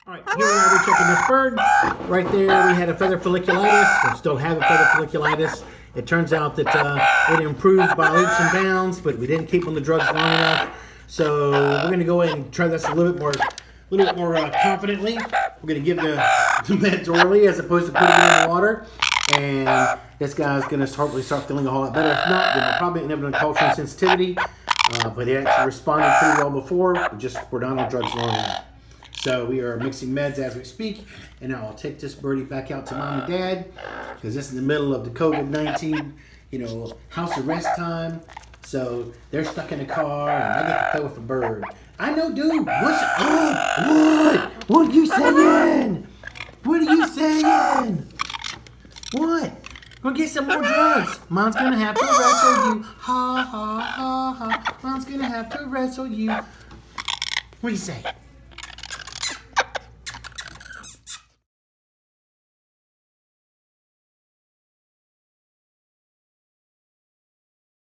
All right, here we are, we're checking this bird. Right there, we had a feather folliculitis. We still have a feather folliculitis. It turns out that it improved by leaps and bounds, but we didn't keep on the drugs long enough. So we're going to go ahead and try this a little bit more confidently. We're going to give the meds orally as opposed to putting it in the water. And this guy's going to hopefully start feeling a whole lot better. If not, then we'll probably end up in culture and sensitivity. But he actually responded pretty well before. We're not on drugs long enough. So we are mixing meds as we speak, and now I'll take this birdie back out to mom and dad because this is the middle of the COVID-19, house arrest time. So they're stuck in a car, and I get to play with a bird. I know, dude. What? What are you saying? What are you saying? What? Go get some more drugs. Mom's gonna have to wrestle you. Ha ha ha ha. Mom's gonna have to wrestle you. What do you say?